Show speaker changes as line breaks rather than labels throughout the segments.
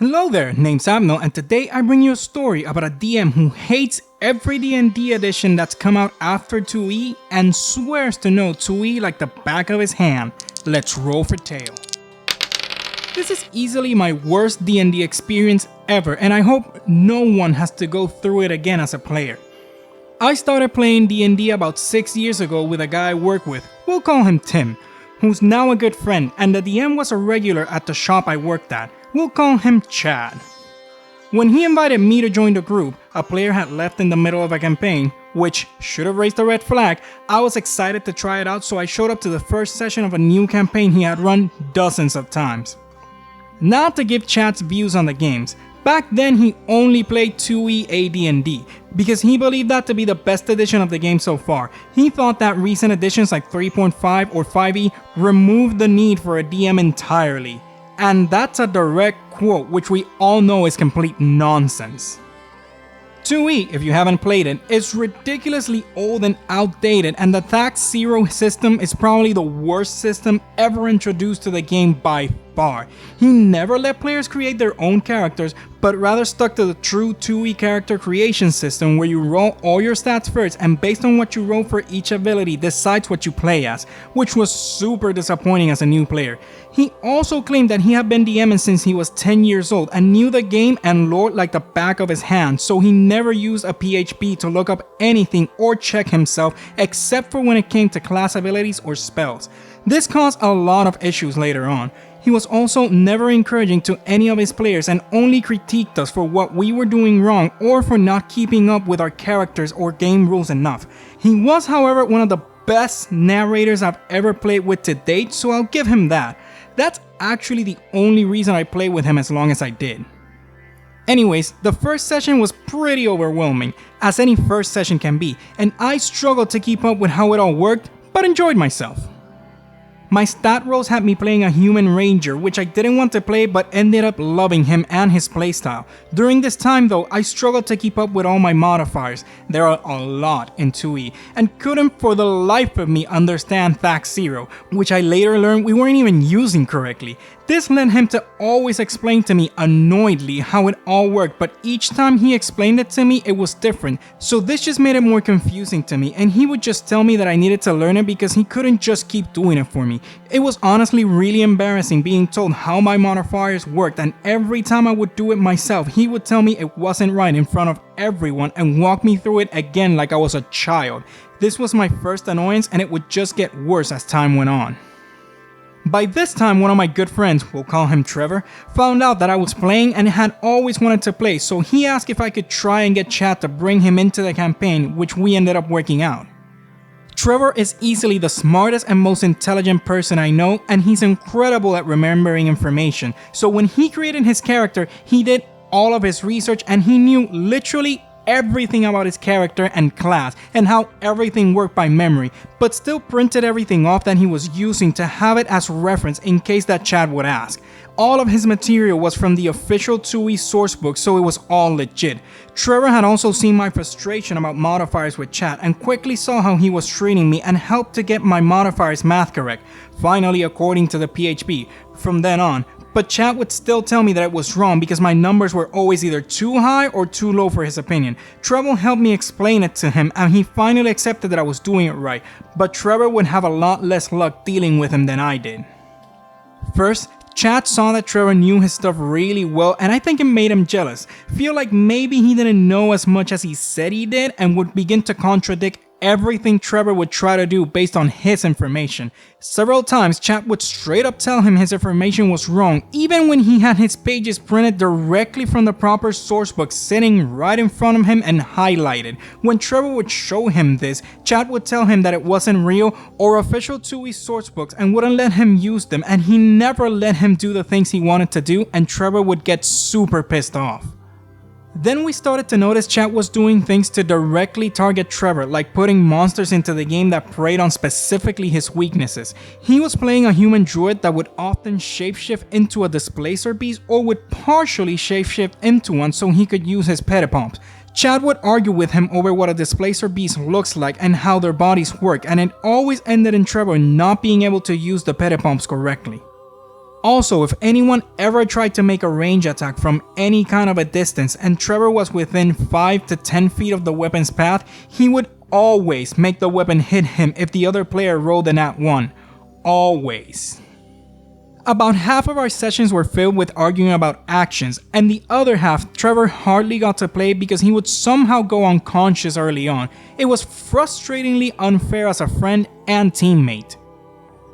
Hello there, name's Abno, and today I bring you a story about a DM who hates every D&D edition that's come out after 2E and swears to know 2E like the back of his hand. Let's roll for tail. This is easily my worst D&D experience ever, and I hope no one has to go through it again as a player. I started playing D&D about 6 years ago with a guy I work with, we'll call him Tim, who's now a good friend, and the DM was a regular at the shop I worked at. We'll call him Chad. When he invited me to join the group, a player had left in the middle of a campaign, which should have raised a red flag. I was excited to try it out, so I showed up to the first session of a new campaign he had run dozens of times. Not to give Chad's views on the games, back then he only played 2E AD&D, because he believed that to be the best edition of the game so far. He thought that recent editions like 3.5 or 5E removed the need for a DM entirely. And that's a direct quote, which we all know is complete nonsense. 2E, if you haven't played it, is ridiculously old and outdated, and the Tax Zero system is probably the worst system ever introduced to the game by far. He never let players create their own characters, but rather stuck to the true 2E character creation system where you roll all your stats first and based on what you roll for each ability decides what you play as, which was super disappointing as a new player. He also claimed that he had been DMing since he was 10 years old and knew the game and lore like the back of his hand, so he never used a PHP to look up anything or check himself except for when it came to class abilities or spells. This caused a lot of issues later on. He was also never encouraging to any of his players and only critiqued us for what we were doing wrong or for not keeping up with our characters or game rules enough. He was, however, one of the best narrators I've ever played with to date, so I'll give him that. That's actually the only reason I played with him as long as I did. Anyways, the first session was pretty overwhelming, as any first session can be, and I struggled to keep up with how it all worked, but enjoyed myself. My stat rolls had me playing a human ranger, which I didn't want to play but ended up loving him and his playstyle. During this time though, I struggled to keep up with all my modifiers, there are a lot in 2E, and couldn't for the life of me understand Tax Zero, which I later learned we weren't even using correctly. This led him to always explain to me annoyedly how it all worked, but each time he explained it to me, it was different. So this just made it more confusing to me, and he would just tell me that I needed to learn it because he couldn't just keep doing it for me. It was honestly really embarrassing being told how my modifiers worked, and every time I would do it myself, he would tell me it wasn't right in front of everyone and walk me through it again like I was a child. This was my first annoyance, and it would just get worse as time went on. By this time, one of my good friends, we'll call him Trevor, found out that I was playing and had always wanted to play, so he asked if I could try and get Chad to bring him into the campaign, which we ended up working out. Trevor is easily the smartest and most intelligent person I know, and he's incredible at remembering information, so when he created his character, he did all of his research and he knew literally everything about his character and class and how everything worked by memory, but still printed everything off that he was using to have it as reference in case that Chad would ask. All of his material was from the official 2E sourcebook, so it was all legit. Trevor had also seen my frustration about modifiers with Chad and quickly saw how he was treating me and helped to get my modifiers math correct, finally according to the PHP, from then on. But Chad would still tell me that it was wrong because my numbers were always either too high or too low for his opinion. Trevor helped me explain it to him and he finally accepted that I was doing it right, but Trevor would have a lot less luck dealing with him than I did. First, Chad saw that Trevor knew his stuff really well and I think it made him jealous. Feel like maybe he didn't know as much as he said he did and would begin to contradict everything Trevor would try to do based on his information. Several times, Chad would straight up tell him his information was wrong, even when he had his pages printed directly from the proper sourcebook sitting right in front of him and highlighted. When Trevor would show him this, Chad would tell him that it wasn't real or official 2E sourcebooks and wouldn't let him use them, and he never let him do the things he wanted to do, and Trevor would get super pissed off. Then we started to notice Chad was doing things to directly target Trevor, like putting monsters into the game that preyed on specifically his weaknesses. He was playing a human druid that would often shapeshift into a displacer beast or would partially shapeshift into one so he could use his pedipalps. Chad would argue with him over what a displacer beast looks like and how their bodies work, and it always ended in Trevor not being able to use the pedipalps correctly. Also, if anyone ever tried to make a range attack from any kind of a distance and Trevor was within 5 to 10 feet of the weapon's path, he would always make the weapon hit him if the other player rolled a nat 1. Always. About half of our sessions were filled with arguing about actions, and the other half Trevor hardly got to play because he would somehow go unconscious early on. It was frustratingly unfair as a friend and teammate.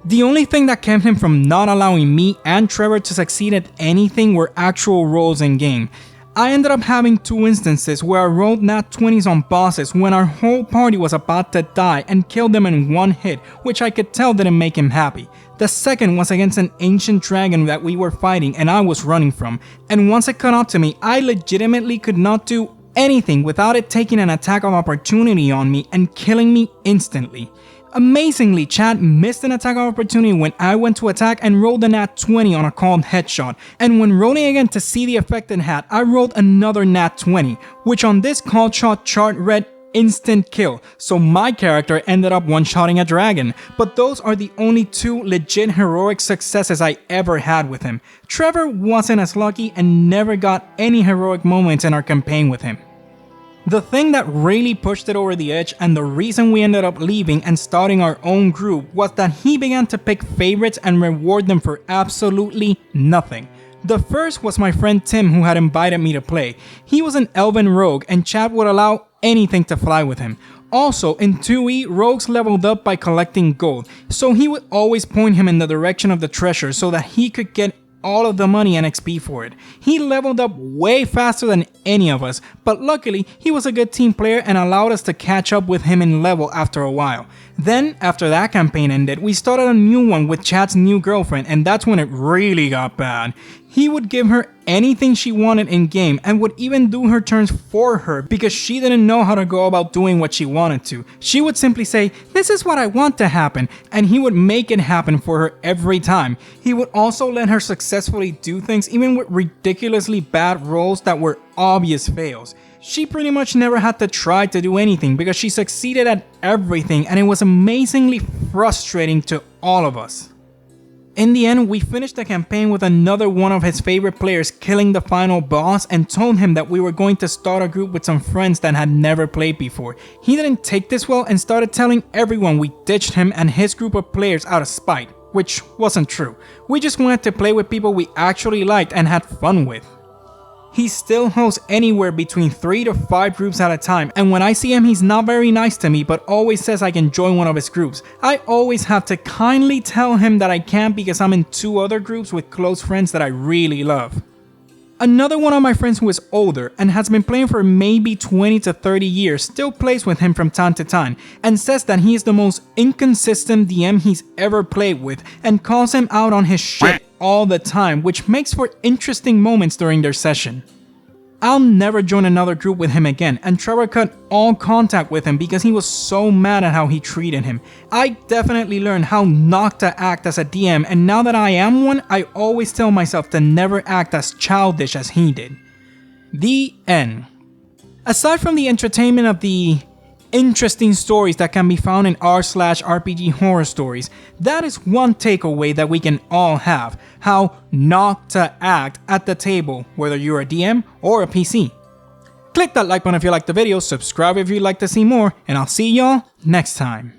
The only thing that kept him from not allowing me and Trevor to succeed at anything were actual rolls in game. I ended up having 2 instances where I rolled nat 20s on bosses when our whole party was about to die and killed them in one hit, which I could tell didn't make him happy. The second was against an ancient dragon that we were fighting and I was running from, and once it caught up to me, I legitimately could not do anything without it taking an attack of opportunity on me and killing me instantly. Amazingly, Chad missed an attack of opportunity when I went to attack and rolled a nat 20 on a called headshot, and when rolling again to see the effect it had, I rolled another nat 20, which on this called shot chart read instant kill, so my character ended up one-shotting a dragon. But those are the only 2 legit heroic successes I ever had with him. Trevor wasn't as lucky and never got any heroic moments in our campaign with him. The thing that really pushed it over the edge and the reason we ended up leaving and starting our own group was that he began to pick favorites and reward them for absolutely nothing. The first was my friend Tim, who had invited me to play. He was an elven rogue and Chad would allow anything to fly with him. Also, in 2E, rogues leveled up by collecting gold, so he would always point him in the direction of the treasure so that he could get all of the money and XP for it. He leveled up way faster than any of us, but luckily he was a good team player and allowed us to catch up with him in level after a while. Then, after that campaign ended, we started a new one with Chad's new girlfriend, and that's when it really got bad. He would give her anything she wanted in game and would even do her turns for her because she didn't know how to go about doing what she wanted to. She would simply say, "This is what I want to happen," and he would make it happen for her every time. He would also let her successfully do things even with ridiculously bad rolls that were obvious fails. She pretty much never had to try to do anything because she succeeded at everything, and it was amazingly frustrating to all of us. In the end, we finished the campaign with another one of his favorite players killing the final boss and told him that we were going to start a group with some friends that had never played before. He didn't take this well and started telling everyone we ditched him and his group of players out of spite, which wasn't true. We just wanted to play with people we actually liked and had fun with. He still hosts anywhere between 3 to 5 groups at a time, and when I see him he's not very nice to me but always says I can join one of his groups. I always have to kindly tell him that I can't because I'm in 2 other groups with close friends that I really love. Another one of my friends who is older and has been playing for maybe 20 to 30 years still plays with him from time to time and says that he is the most inconsistent DM he's ever played with and calls him out on his shit all the time, which makes for interesting moments during their session. I'll never join another group with him again, and Trevor cut all contact with him because he was so mad at how he treated him. I definitely learned how not to act as a DM, and now that I am one, I always tell myself to never act as childish as he did. The end. Aside from the entertainment of the interesting stories that can be found in r/RPG horror stories, that is one takeaway that we can all have: how not to act at the table, whether you're a DM or a PC. Click that like button if you liked the video, subscribe if you'd like to see more, and I'll see y'all next time.